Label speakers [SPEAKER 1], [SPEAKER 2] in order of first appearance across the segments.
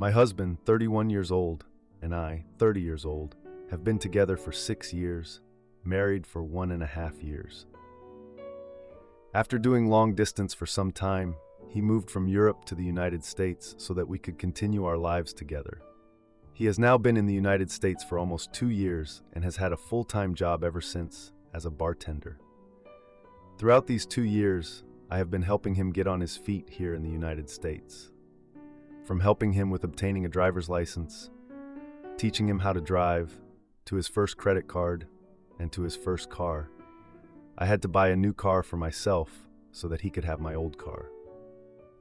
[SPEAKER 1] My husband, 31 years old, and I, 30 years old, have been together for 6 years, married for 1.5 years. After doing long distance for some time, he moved from Europe to the United States so that we could continue our lives together. He has now been in the United States for almost 2 years and has had a full-time job ever since as a bartender. Throughout these 2 years, I have been helping him get on his feet here in the United States. From helping him with obtaining a driver's license, teaching him how to drive, to his first credit card, and to his first car. I had to buy a new car for myself so that he could have my old car.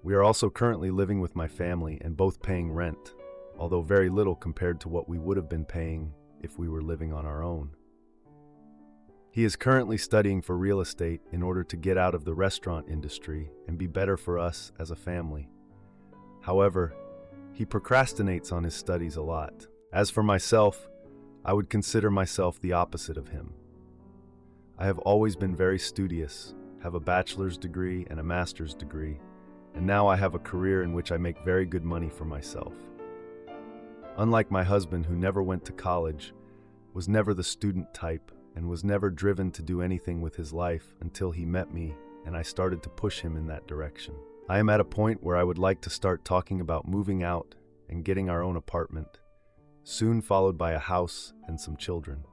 [SPEAKER 1] We are also currently living with my family and both paying rent, although very little compared to what we would have been paying if we were living on our own. He is currently studying for real estate in order to get out of the restaurant industry and be better for us as a family. However, he procrastinates on his studies a lot. As for myself, I would consider myself the opposite of him. I have always been very studious, have a bachelor's degree and a master's degree, and now I have a career in which I make very good money for myself. Unlike my husband, who never went to college, was never the student type, and was never driven to do anything with his life until he met me and I started to push him in that direction. I am at a point where I would like to start talking about moving out and getting our own apartment, soon followed by a house and some children.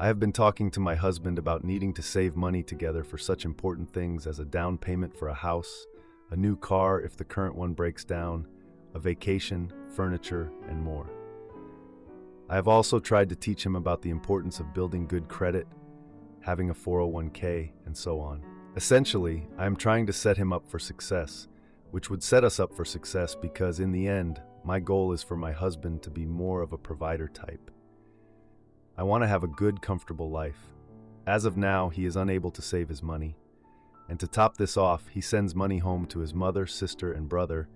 [SPEAKER 1] I have been talking to my husband about needing to save money together for such important things as a down payment for a house, a new car if the current one breaks down, a vacation, furniture, and more. I have also tried to teach him about the importance of building good credit, having a 401k, and so on. Essentially, I am trying to set him up for success, which would set us up for success because in the end, my goal is for my husband to be more of a provider type. I want to have a good, comfortable life. As of now, he is unable to save his money. And to top this off, he sends money home to his mother, sister, and brother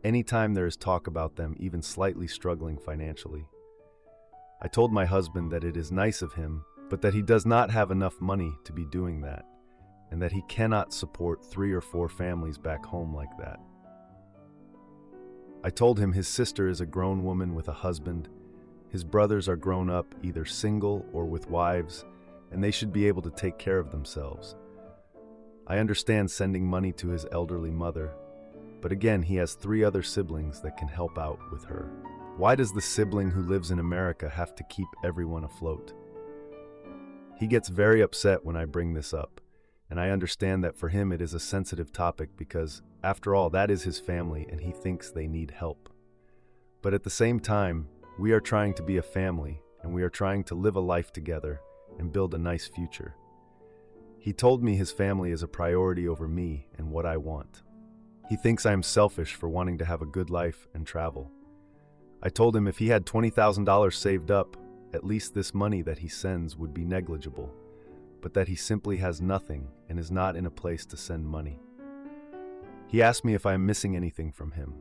[SPEAKER 1] anytime there is talk about them even slightly struggling financially. I told my husband that it is nice of him, but that he does not have enough money to be doing that, and that he cannot support 3 or 4 families back home like that. I told him his sister is a grown woman with a husband, his brothers are grown up, either single or with wives, and they should be able to take care of themselves. I understand sending money to his elderly mother, but again, he has 3 other siblings that can help out with her. Why does the sibling who lives in America have to keep everyone afloat? He gets very upset when I bring this up, and I understand that for him it is a sensitive topic because, after all, that is his family and he thinks they need help. But at the same time, we are trying to be a family and we are trying to live a life together and build a nice future. He told me his family is a priority over me and what I want. He thinks I am selfish for wanting to have a good life and travel. I told him if he had $20,000 saved up, at least this money that he sends would be negligible, but that he simply has nothing and is not in a place to send money. He asked me if I am missing anything from him.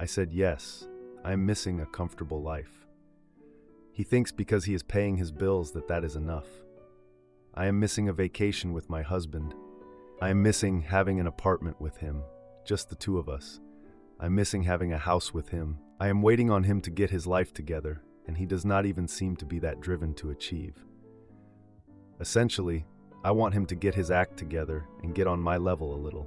[SPEAKER 1] I said yes, I am missing a comfortable life. He thinks because he is paying his bills that is enough. I am missing a vacation with my husband. I am missing having an apartment with him, just the 2 of us. I'm missing having a house with him. I am waiting on him to get his life together, and he does not even seem to be that driven to achieve. Essentially, I want him to get his act together and get on my level a little.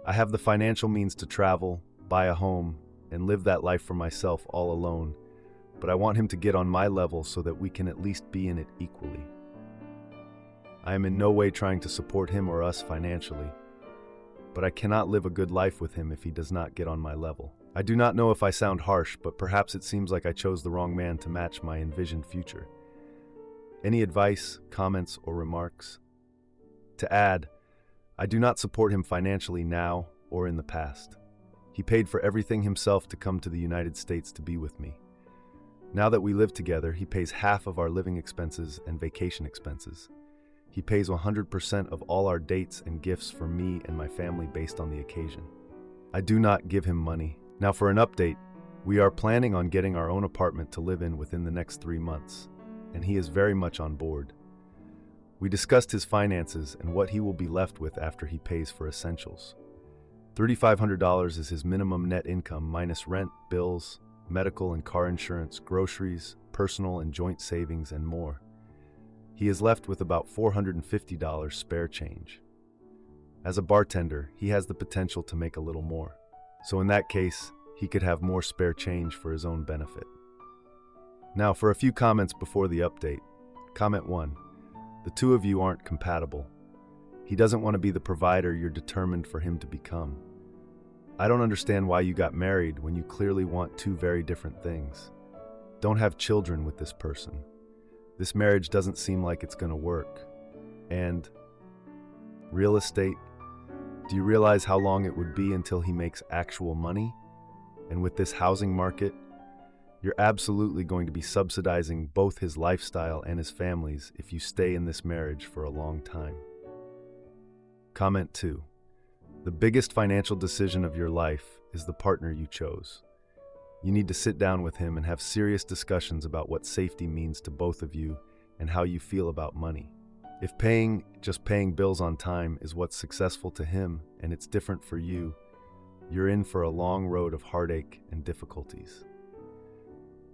[SPEAKER 1] I have the financial means to travel, buy a home, and live that life for myself all alone, but I want him to get on my level so that we can at least be in it equally. I am in no way trying to support him or us financially, but I cannot live a good life with him if he does not get on my level. I do not know if I sound harsh, but perhaps it seems like I chose the wrong man to match my envisioned future. Any advice, comments, or remarks? To add, I do not support him financially now or in the past. He paid for everything himself to come to the United States to be with me. Now that we live together, he pays half of our living expenses and vacation expenses. He pays 100% of all our dates and gifts for me and my family based on the occasion. I do not give him money. Now for an update, we are planning on getting our own apartment to live in within the next 3 months, and he is very much on board. We discussed his finances and what he will be left with after he pays for essentials. $3,500 is his minimum net income minus rent, bills, medical and car insurance, groceries, personal and joint savings, and more. He is left with about $450 spare change. As a bartender, he has the potential to make a little more. So in that case, he could have more spare change for his own benefit. Now, for a few comments before the update. Comment 1. The two of you aren't compatible. He doesn't want to be the provider you're determined for him to become. I don't understand why you got married when you clearly want two very different things. Don't have children with this person. This marriage doesn't seem like it's going to work. And real estate? Do you realize how long it would be until he makes actual money? And with this housing market, you're absolutely going to be subsidizing both his lifestyle and his family's if you stay in this marriage for a long time. Comment 2. The biggest financial decision of your life is the partner you chose. You need to sit down with him and have serious discussions about what safety means to both of you and how you feel about money. If just paying bills on time is what's successful to him and it's different for you, you're in for a long road of heartache and difficulties.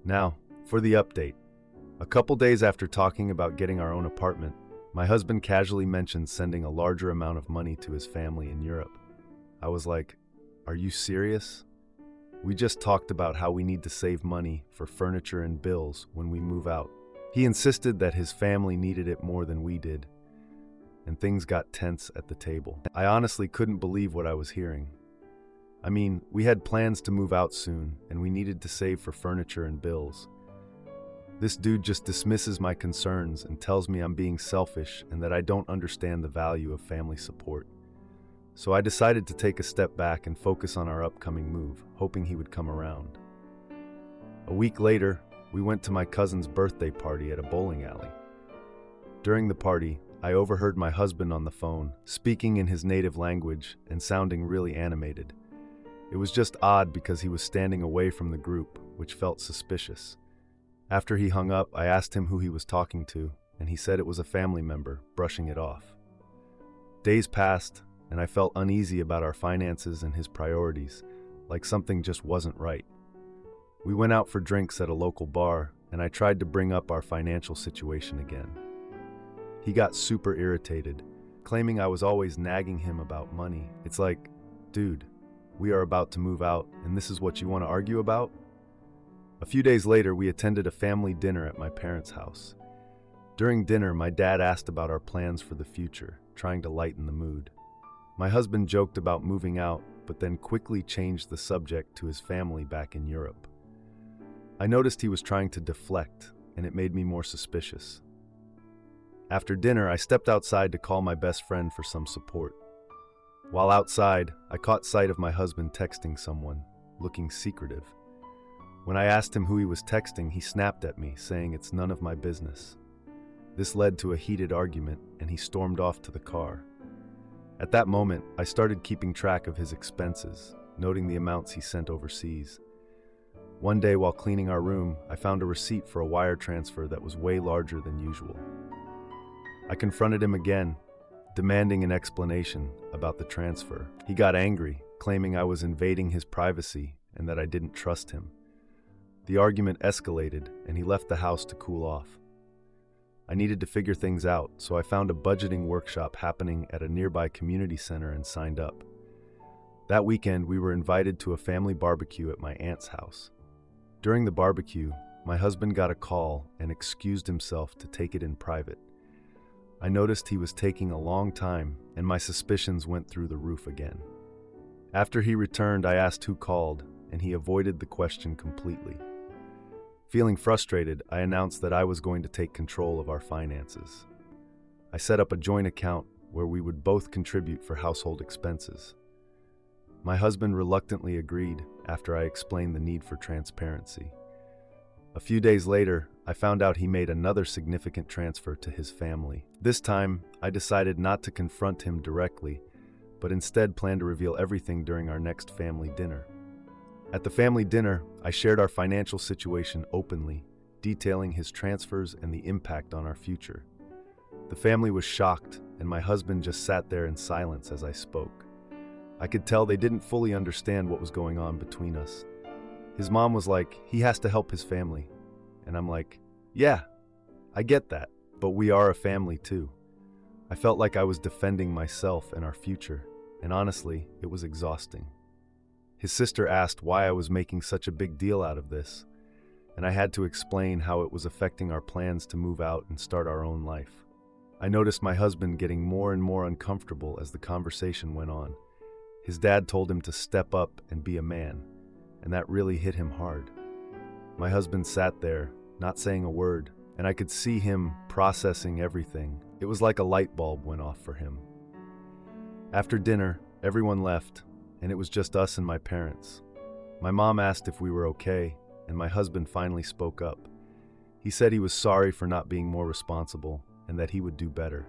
[SPEAKER 1] Now, for the update. A couple days after talking about getting our own apartment, my husband casually mentioned sending a larger amount of money to his family in Europe. I was like, are you serious? We just talked about how we need to save money for furniture and bills when we move out. He insisted that his family needed it more than we did, and things got tense at the table. I honestly couldn't believe what I was hearing. I mean, we had plans to move out soon, and we needed to save for furniture and bills. This dude just dismisses my concerns and tells me I'm being selfish and that I don't understand the value of family support. So I decided to take a step back and focus on our upcoming move, hoping he would come around. A week later, we went to my cousin's birthday party at a bowling alley. During the party, I overheard my husband on the phone, speaking in his native language and sounding really animated. It was just odd because he was standing away from the group, which felt suspicious. After he hung up, I asked him who he was talking to, and he said it was a family member, brushing it off. Days passed, and I felt uneasy about our finances and his priorities, like something just wasn't right. We went out for drinks at a local bar, and I tried to bring up our financial situation again. He got super irritated, claiming I was always nagging him about money. It's like, dude, we are about to move out, and this is what you want to argue about? A few days later, we attended a family dinner at my parents' house. During dinner, my dad asked about our plans for the future, trying to lighten the mood. My husband joked about moving out, but then quickly changed the subject to his family back in Europe. I noticed he was trying to deflect, and it made me more suspicious. After dinner, I stepped outside to call my best friend for some support. While outside, I caught sight of my husband texting someone, looking secretive. When I asked him who he was texting, he snapped at me, saying it's none of my business. This led to a heated argument, and he stormed off to the car. At that moment, I started keeping track of his expenses, noting the amounts he sent overseas. One day while cleaning our room, I found a receipt for a wire transfer that was way larger than usual. I confronted him again, demanding an explanation about the transfer. He got angry, claiming I was invading his privacy and that I didn't trust him. The argument escalated, and he left the house to cool off. I needed to figure things out, so I found a budgeting workshop happening at a nearby community center and signed up. That weekend, we were invited to a family barbecue at my aunt's house. During the barbecue, my husband got a call and excused himself to take it in private. I noticed he was taking a long time, and my suspicions went through the roof again. After he returned, I asked who called, and he avoided the question completely. Feeling frustrated, I announced that I was going to take control of our finances. I set up a joint account where we would both contribute for household expenses. My husband reluctantly agreed after I explained the need for transparency. A few days later, I found out he made another significant transfer to his family. This time, I decided not to confront him directly, but instead planned to reveal everything during our next family dinner. At the family dinner, I shared our financial situation openly, detailing his transfers and the impact on our future. The family was shocked, and my husband just sat there in silence as I spoke. I could tell they didn't fully understand what was going on between us. His mom was like, he has to help his family. And I'm like, yeah, I get that, but we are a family too. I felt like I was defending myself and our future, and honestly, it was exhausting. His sister asked why I was making such a big deal out of this, and I had to explain how it was affecting our plans to move out and start our own life. I noticed my husband getting more and more uncomfortable as the conversation went on. His dad told him to step up and be a man, and that really hit him hard. My husband sat there, not saying a word, and I could see him processing everything. It was like a light bulb went off for him. After dinner, everyone left, and it was just us and my parents. My mom asked if we were okay, and my husband finally spoke up. He said he was sorry for not being more responsible and that he would do better.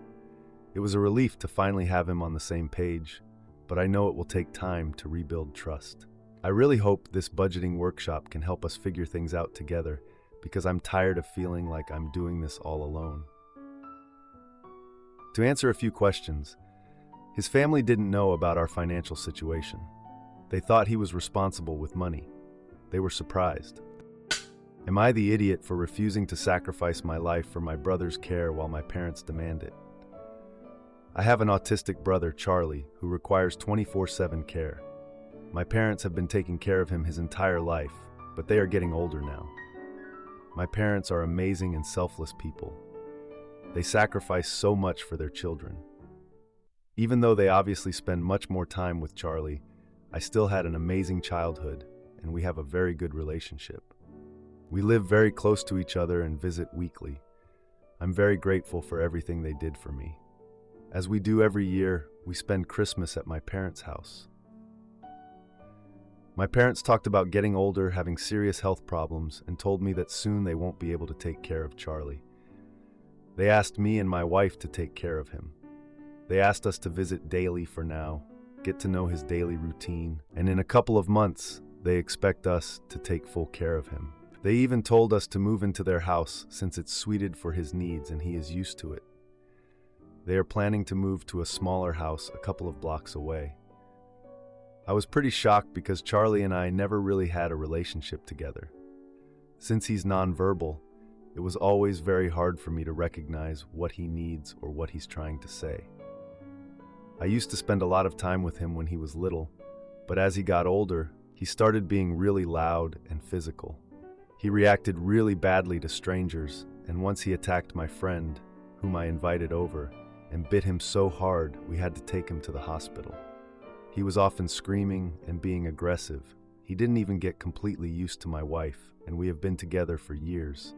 [SPEAKER 1] It was a relief to finally have him on the same page, but I know it will take time to rebuild trust. I really hope this budgeting workshop can help us figure things out together, because I'm tired of feeling like I'm doing this all alone. To answer a few questions, his family didn't know about our financial situation. They thought he was responsible with money. They were surprised. Am I the idiot for refusing to sacrifice my life for my brother's care while my parents demand it? I have an autistic brother, Charlie, who requires 24/7 care. My parents have been taking care of him his entire life, but they are getting older now. My parents are amazing and selfless people. They sacrifice so much for their children. Even though they obviously spend much more time with Charlie, I still had an amazing childhood, and we have a very good relationship. We live very close to each other and visit weekly. I'm very grateful for everything they did for me. As we do every year, we spend Christmas at my parents' house. My parents talked about getting older, having serious health problems, and told me that soon they won't be able to take care of Charlie. They asked me and my wife to take care of him. They asked us to visit daily for now, get to know his daily routine, and in a couple of months, they expect us to take full care of him. They even told us to move into their house since it's suited for his needs and he is used to it. They are planning to move to a smaller house a couple of blocks away. I was pretty shocked because Charlie and I never really had a relationship together. Since he's nonverbal, it was always very hard for me to recognize what he needs or what he's trying to say. I used to spend a lot of time with him when he was little, but as he got older, he started being really loud and physical. He reacted really badly to strangers, and once he attacked my friend, whom I invited over, and bit him so hard we had to take him to the hospital. He was often screaming and being aggressive. He didn't even get completely used to my wife, and we have been together for years.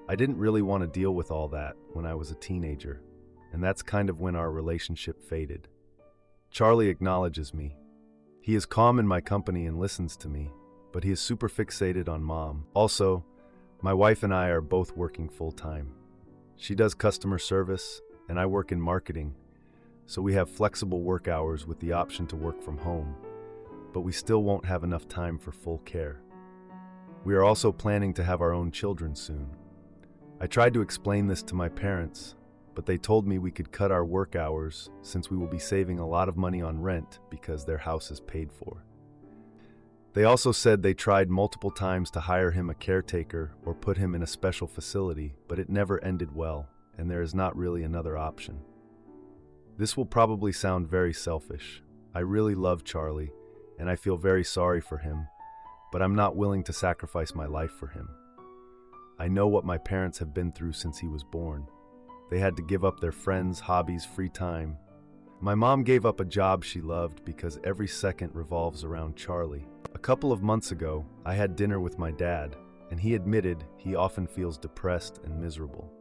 [SPEAKER 1] I didn't really want to deal with all that when I was a teenager, and that's kind of when our relationship faded. Charlie acknowledges me. He is calm in my company and listens to me, but he is super fixated on Mom. Also, my wife and I are both working full-time. She does customer service, and I work in marketing, so we have flexible work hours with the option to work from home, but we still won't have enough time for full care. We are also planning to have our own children soon. I tried to explain this to my parents, but they told me we could cut our work hours since we will be saving a lot of money on rent because their house is paid for. They also said they tried multiple times to hire him a caretaker or put him in a special facility, but it never ended well, and there is not really another option. This will probably sound very selfish. I really love Charlie, and I feel very sorry for him, but I'm not willing to sacrifice my life for him. I know what my parents have been through since he was born. They had to give up their friends, hobbies, free time. My mom gave up a job she loved because every second revolves around Charlie. A couple of months ago, I had dinner with my dad, and he admitted he often feels depressed and miserable.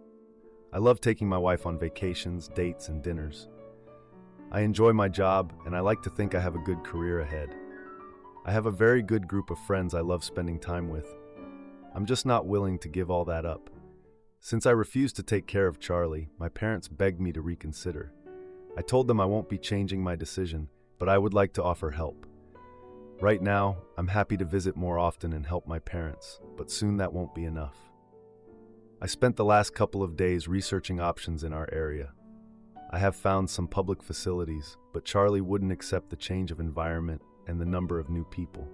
[SPEAKER 1] I love taking my wife on vacations, dates, and dinners. I enjoy my job, and I like to think I have a good career ahead. I have a very good group of friends I love spending time with. I'm just not willing to give all that up. Since I refused to take care of Charlie, my parents begged me to reconsider. I told them I won't be changing my decision, but I would like to offer help. Right now, I'm happy to visit more often and help my parents, but soon that won't be enough. I spent the last couple of days researching options in our area. I have found some public facilities, but Charlie wouldn't accept the change of environment and the number of new people.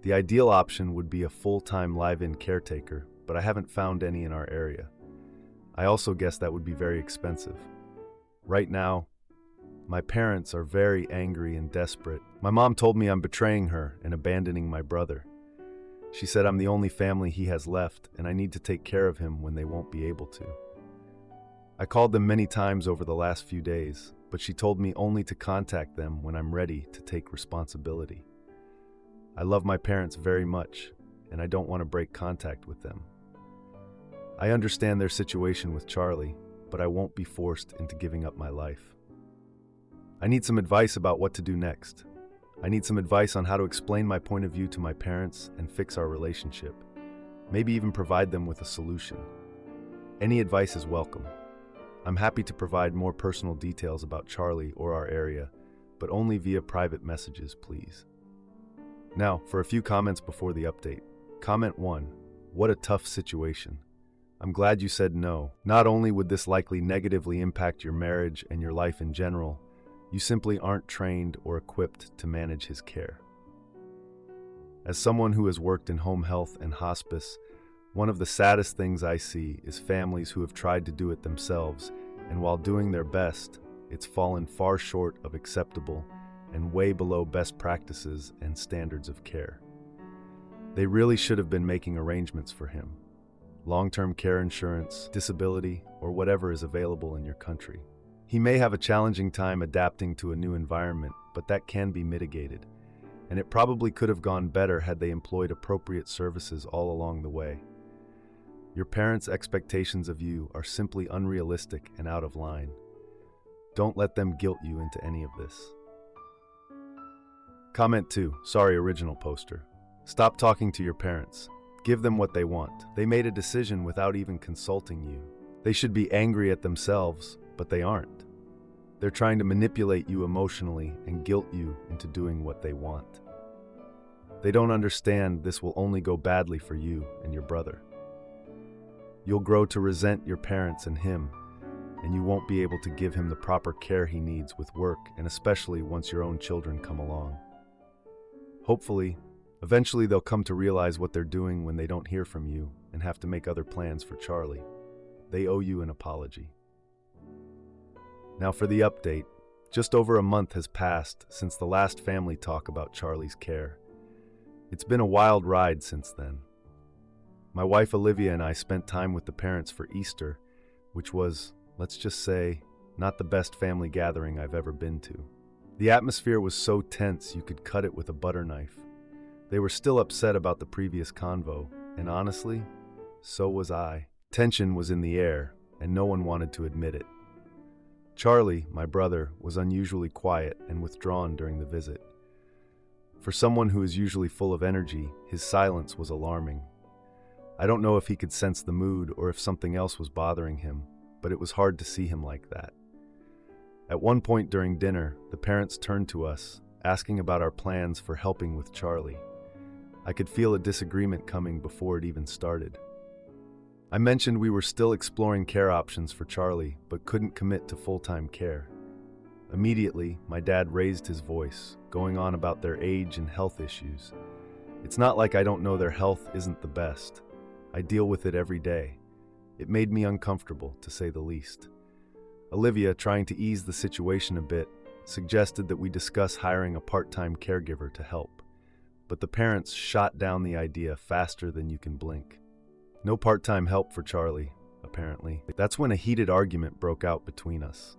[SPEAKER 1] The ideal option would be a full-time live-in caretaker, but I haven't found any in our area. I also guess that would be very expensive. Right now, my parents are very angry and desperate. My mom told me I'm betraying her and abandoning my brother. She said I'm the only family he has left, and I need to take care of him when they won't be able to. I called them many times over the last few days, but she told me only to contact them when I'm ready to take responsibility. I love my parents very much, and I don't want to break contact with them. I understand their situation with Charlie, but I won't be forced into giving up my life. I need some advice about what to do next. I need some advice on how to explain my point of view to my parents and fix our relationship. Maybe even provide them with a solution. Any advice is welcome. I'm happy to provide more personal details about Charlie or our area, but only via private messages, please. Now, for a few comments before the update. Comment 1. What a tough situation. I'm glad you said no. Not only would this likely negatively impact your marriage and your life in general, you simply aren't trained or equipped to manage his care. As someone who has worked in home health and hospice, one of the saddest things I see is families who have tried to do it themselves, and while doing their best, it's fallen far short of acceptable and way below best practices and standards of care. They really should have been making arrangements for him. Long-term care insurance, disability, or whatever is available in your country. He may have a challenging time adapting to a new environment, but that can be mitigated, and it probably could have gone better had they employed appropriate services all along the way. Your parents' expectations of you are simply unrealistic and out of line. Don't let them guilt you into any of this. Comment 2. Sorry, original poster. Stop talking to your parents. Give them what they want. They made a decision without even consulting you. They should be angry at themselves, but they aren't. They're trying to manipulate you emotionally and guilt you into doing what they want. They don't understand this will only go badly for you and your brother. You'll grow to resent your parents and him, and you won't be able to give him the proper care he needs with work, and especially once your own children come along. Hopefully, eventually they'll come to realize what they're doing when they don't hear from you and have to make other plans for Charlie. They owe you an apology. Now for the update. Just over a month has passed since the last family talk about Charlie's care. It's been a wild ride since then. My wife Olivia and I spent time with the parents for Easter, which was, let's just say, not the best family gathering I've ever been to. The atmosphere was so tense you could cut it with a butter knife. They were still upset about the previous convo, and honestly, so was I. Tension was in the air, and no one wanted to admit it. Charlie, my brother, was unusually quiet and withdrawn during the visit. For someone who is usually full of energy, his silence was alarming. I don't know if he could sense the mood or if something else was bothering him, but it was hard to see him like that. At one point during dinner, the parents turned to us, asking about our plans for helping with Charlie. I could feel a disagreement coming before it even started. I mentioned we were still exploring care options for Charlie, but couldn't commit to full-time care. Immediately, my dad raised his voice, going on about their age and health issues. It's not like I don't know their health isn't the best. I deal with it every day. It made me uncomfortable, to say the least. Olivia, trying to ease the situation a bit, suggested that we discuss hiring a part-time caregiver to help. But the parents shot down the idea faster than you can blink. No part-time help for Charlie, apparently. That's when a heated argument broke out between us.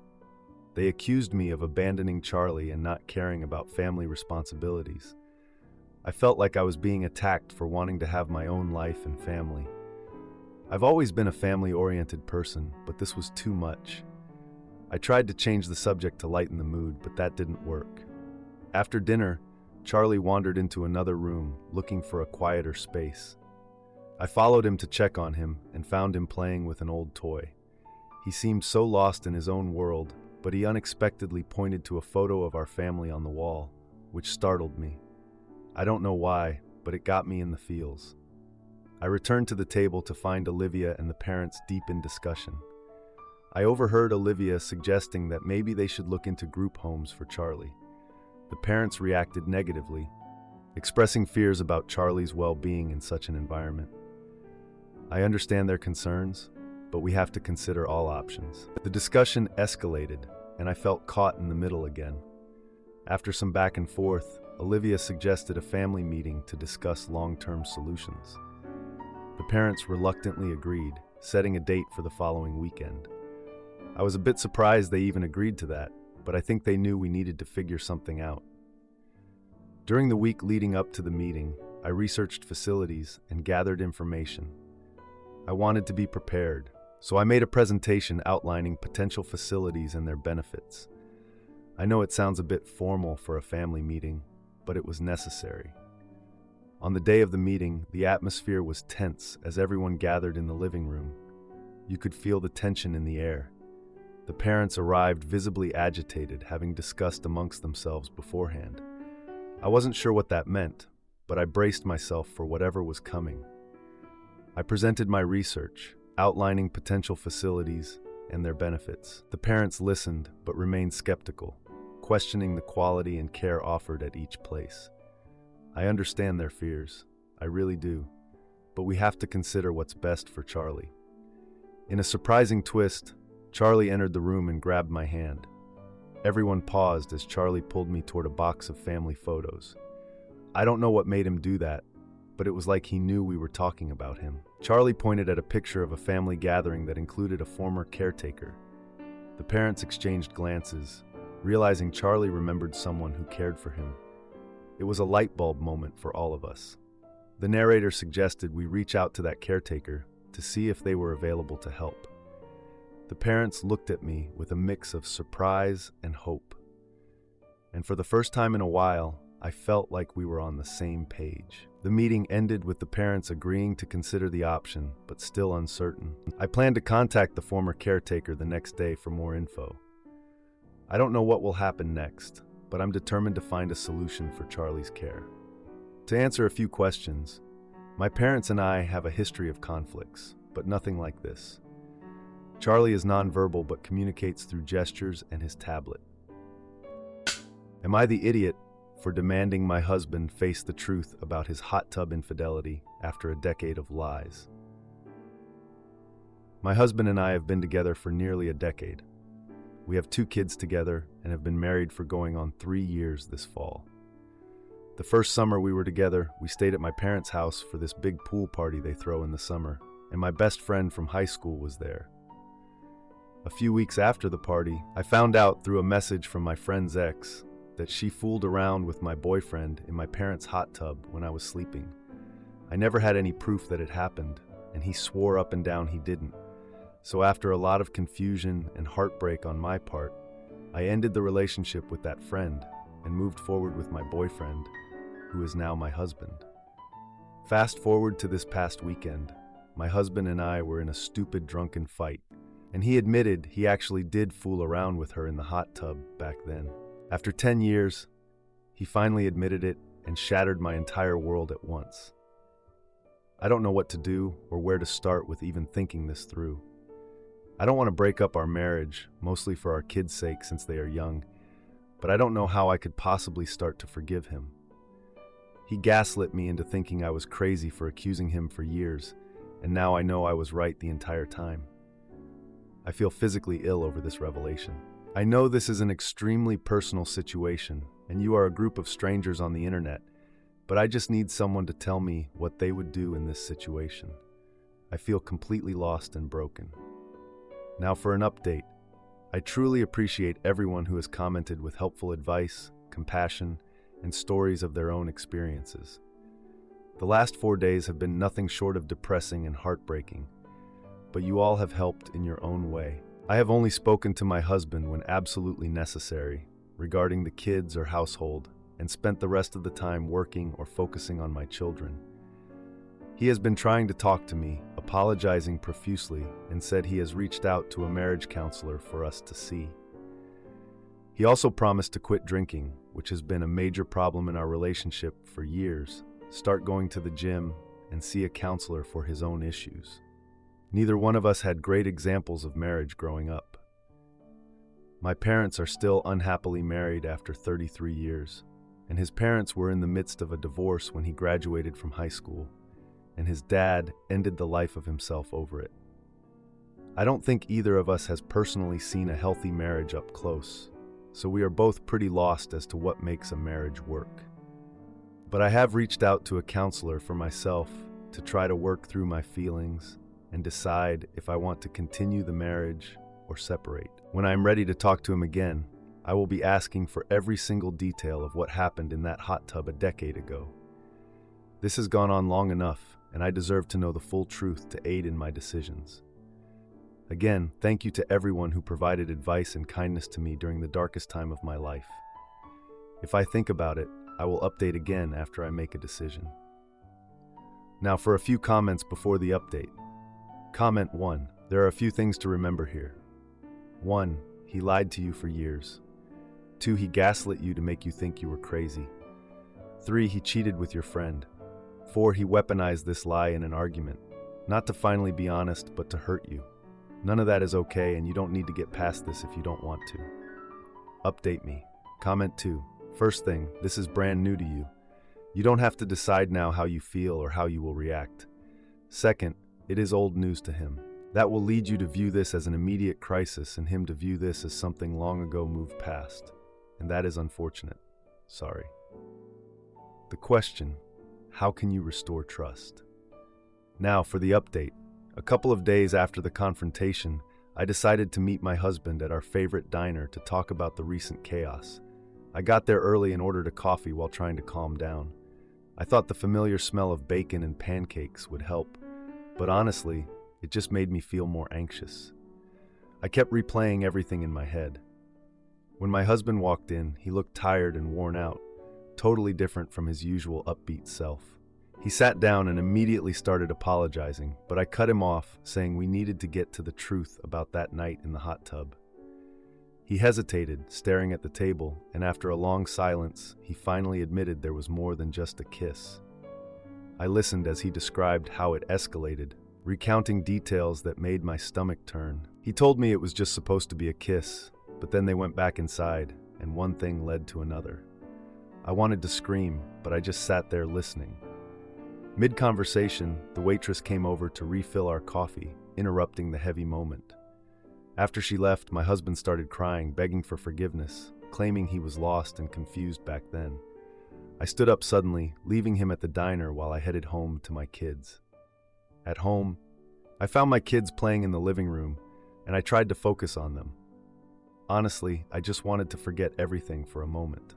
[SPEAKER 1] They accused me of abandoning Charlie and not caring about family responsibilities. I felt like I was being attacked for wanting to have my own life and family. I've always been a family-oriented person, but this was too much. I tried to change the subject to lighten the mood, but that didn't work. After dinner, Charlie wandered into another room, looking for a quieter space. I followed him to check on him and found him playing with an old toy. He seemed so lost in his own world, but he unexpectedly pointed to a photo of our family on the wall, which startled me. I don't know why, but it got me in the feels. I returned to the table to find Olivia and the parents deep in discussion. I overheard Olivia suggesting that maybe they should look into group homes for Charlie. The parents reacted negatively, expressing fears about Charlie's well-being in such an environment. I understand their concerns, but we have to consider all options. The discussion escalated, and I felt caught in the middle again. After some back and forth, Olivia suggested a family meeting to discuss long-term solutions. The parents reluctantly agreed, setting a date for the following weekend. I was a bit surprised they even agreed to that, but I think they knew we needed to figure something out. During the week leading up to the meeting, I researched facilities and gathered information. I wanted to be prepared, so I made a presentation outlining potential facilities and their benefits. I know it sounds a bit formal for a family meeting, but it was necessary. On the day of the meeting, the atmosphere was tense as everyone gathered in the living room. You could feel the tension in the air. The parents arrived visibly agitated, having discussed amongst themselves beforehand. I wasn't sure what that meant, but I braced myself for whatever was coming. I presented my research, outlining potential facilities and their benefits. The parents listened, but remained skeptical, questioning the quality and care offered at each place. I understand their fears, I really do, but we have to consider what's best for Charlie. In a surprising twist, Charlie entered the room and grabbed my hand. Everyone paused as Charlie pulled me toward a box of family photos. I don't know what made him do that, but it was like he knew we were talking about him. Charlie pointed at a picture of a family gathering that included a former caretaker. The parents exchanged glances, realizing Charlie remembered someone who cared for him. It was a light bulb moment for all of us. The narrator suggested we reach out to that caretaker to see if they were available to help. The parents looked at me with a mix of surprise and hope. And for the first time in a while, I felt like we were on the same page. The meeting ended with the parents agreeing to consider the option, but still uncertain. I plan to contact the former caretaker the next day for more info. I don't know what will happen next, but I'm determined to find a solution for Charlie's care. To answer a few questions, my parents and I have a history of conflicts, but nothing like this. Charlie is nonverbal but communicates through gestures and his tablet. Am I the idiot for demanding my husband face the truth about his hot tub infidelity after a decade of lies? My husband and I have been together for nearly a decade. We have 2 kids together and have been married for going on 3 years this fall. The first summer we were together, we stayed at my parents' house for this big pool party they throw in the summer, and my best friend from high school was there. A few weeks after the party, I found out through a message from my friend's ex that she fooled around with my boyfriend in my parents' hot tub when I was sleeping. I never had any proof that it happened, and he swore up and down he didn't. So after a lot of confusion and heartbreak on my part, I ended the relationship with that friend and moved forward with my boyfriend, who is now my husband. Fast forward to this past weekend, my husband and I were in a stupid drunken fight, and he admitted he actually did fool around with her in the hot tub back then. After 10 years, he finally admitted it and shattered my entire world at once. I don't know what to do or where to start with even thinking this through. I don't want to break up our marriage, mostly for our kids' sake since they are young, but I don't know how I could possibly start to forgive him. He gaslit me into thinking I was crazy for accusing him for years, and now I know I was right the entire time. I feel physically ill over this revelation. I know this is an extremely personal situation, and you are a group of strangers on the internet, but I just need someone to tell me what they would do in this situation. I feel completely lost and broken. Now for an update. I truly appreciate everyone who has commented with helpful advice, compassion, and stories of their own experiences. The last 4 days have been nothing short of depressing and heartbreaking, but you all have helped in your own way. I have only spoken to my husband when absolutely necessary, regarding the kids or household, and spent the rest of the time working or focusing on my children. He has been trying to talk to me, apologizing profusely, and said he has reached out to a marriage counselor for us to see. He also promised to quit drinking, which has been a major problem in our relationship for years, start going to the gym, and see a counselor for his own issues. Neither one of us had great examples of marriage growing up. My parents are still unhappily married after 33 years, and his parents were in the midst of a divorce when he graduated from high school, and his dad ended the life of himself over it. I don't think either of us has personally seen a healthy marriage up close, so we are both pretty lost as to what makes a marriage work. But I have reached out to a counselor for myself to try to work through my feelings and decide if I want to continue the marriage or separate. When I am ready to talk to him again, I will be asking for every single detail of what happened in that hot tub a decade ago. This has gone on long enough, and I deserve to know the full truth to aid in my decisions. Again, thank you to everyone who provided advice and kindness to me during the darkest time of my life. If I think about it, I will update again after I make a decision. Now for a few comments before the update. Comment 1. There are a few things to remember here. 1. He lied to you for years. 2. He gaslit you to make you think you were crazy. 3. He cheated with your friend. 4. He weaponized this lie in an argument, not to finally be honest, but to hurt you. None of that is okay, and you don't need to get past this if you don't want to. Update me. Comment 2. First thing, this is brand new to you. You don't have to decide now how you feel or how you will react. Second, it is old news to him. That will lead you to view this as an immediate crisis and him to view this as something long ago moved past. And that is unfortunate. Sorry. The question, how can you restore trust? Now for the update. A couple of days after the confrontation, I decided to meet my husband at our favorite diner to talk about the recent chaos. I got there early and ordered a coffee while trying to calm down. I thought the familiar smell of bacon and pancakes would help, but honestly, it just made me feel more anxious. I kept replaying everything in my head. When my husband walked in, he looked tired and worn out, totally different from his usual upbeat self. He sat down and immediately started apologizing, but I cut him off, saying we needed to get to the truth about that night in the hot tub. He hesitated, staring at the table, and after a long silence, he finally admitted there was more than just a kiss. I listened as he described how it escalated, recounting details that made my stomach turn. He told me it was just supposed to be a kiss, but then they went back inside, and one thing led to another. I wanted to scream, but I just sat there listening. Mid-conversation, the waitress came over to refill our coffee, interrupting the heavy moment. After she left, my husband started crying, begging for forgiveness, claiming he was lost and confused back then. I stood up suddenly, leaving him at the diner while I headed home to my kids. At home, I found my kids playing in the living room, and I tried to focus on them. Honestly, I just wanted to forget everything for a moment.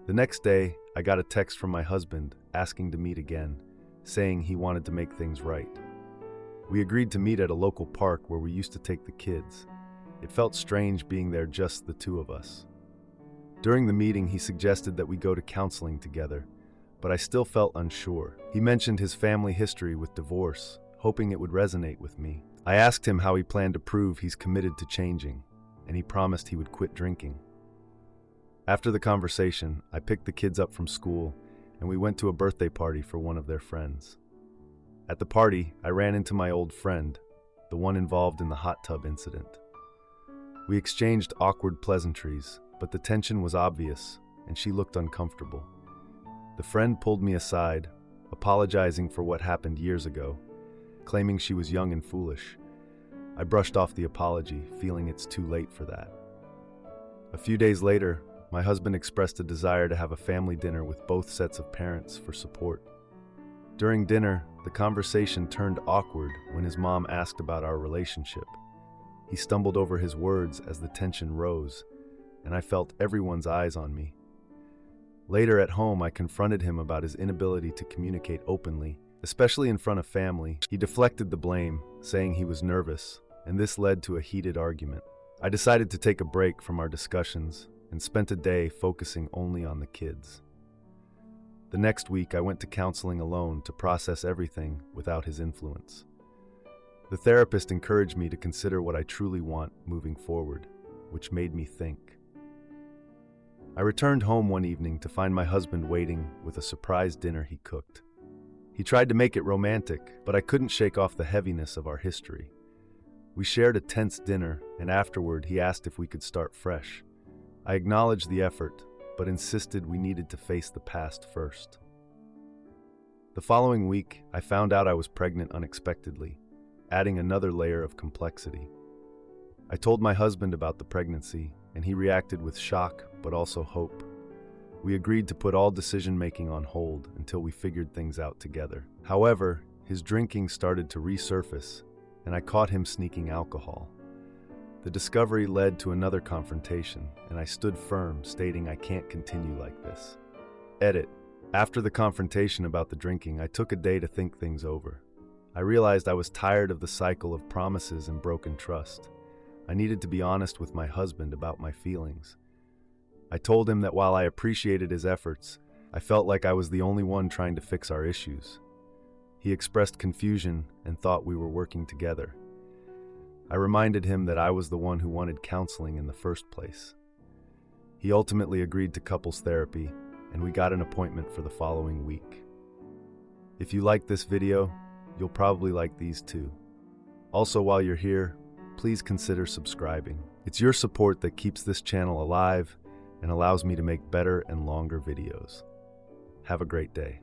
[SPEAKER 1] The next day, I got a text from my husband asking to meet again, saying he wanted to make things right. We agreed to meet at a local park where we used to take the kids. It felt strange being there just the two of us. During the meeting, he suggested that we go to counseling together, but I still felt unsure. He mentioned his family history with divorce, hoping it would resonate with me. I asked him how he planned to prove he's committed to changing, and he promised he would quit drinking. After the conversation, I picked the kids up from school, and we went to a birthday party for one of their friends. At the party, I ran into my old friend, the one involved in the hot tub incident. We exchanged awkward pleasantries, but the tension was obvious, and she looked uncomfortable. The friend pulled me aside, apologizing for what happened years ago, claiming she was young and foolish. I brushed off the apology, feeling it's too late for that. A few days later, my husband expressed a desire to have a family dinner with both sets of parents for support. During dinner, the conversation turned awkward when his mom asked about our relationship. He stumbled over his words as the tension rose, and I felt everyone's eyes on me. Later at home, I confronted him about his inability to communicate openly, especially in front of family. He deflected the blame, saying he was nervous, and this led to a heated argument. I decided to take a break from our discussions and spent a day focusing only on the kids. The next week, I went to counseling alone to process everything without his influence. The therapist encouraged me to consider what I truly want moving forward, which made me think. I returned home one evening to find my husband waiting with a surprise dinner he cooked. He tried to make it romantic, but I couldn't shake off the heaviness of our history. We shared a tense dinner, and afterward he asked if we could start fresh. I acknowledged the effort, but insisted we needed to face the past first. The following week, I found out I was pregnant unexpectedly, adding another layer of complexity. I told my husband about the pregnancy, and he reacted with shock, but also hope. We agreed to put all decision-making on hold until we figured things out together. However, his drinking started to resurface, and I caught him sneaking alcohol. The discovery led to another confrontation, and I stood firm, stating I can't continue like this. Edit. After the confrontation about the drinking, I took a day to think things over. I realized I was tired of the cycle of promises and broken trust. I needed to be honest with my husband about my feelings. I told him that while I appreciated his efforts, I felt like I was the only one trying to fix our issues. He expressed confusion and thought we were working together. I reminded him that I was the one who wanted counseling in the first place. He ultimately agreed to couples therapy, and we got an appointment for the following week. If you like this video, you'll probably like these too. Also, while you're here, please consider subscribing. It's your support that keeps this channel alive and allows me to make better and longer videos. Have a great day.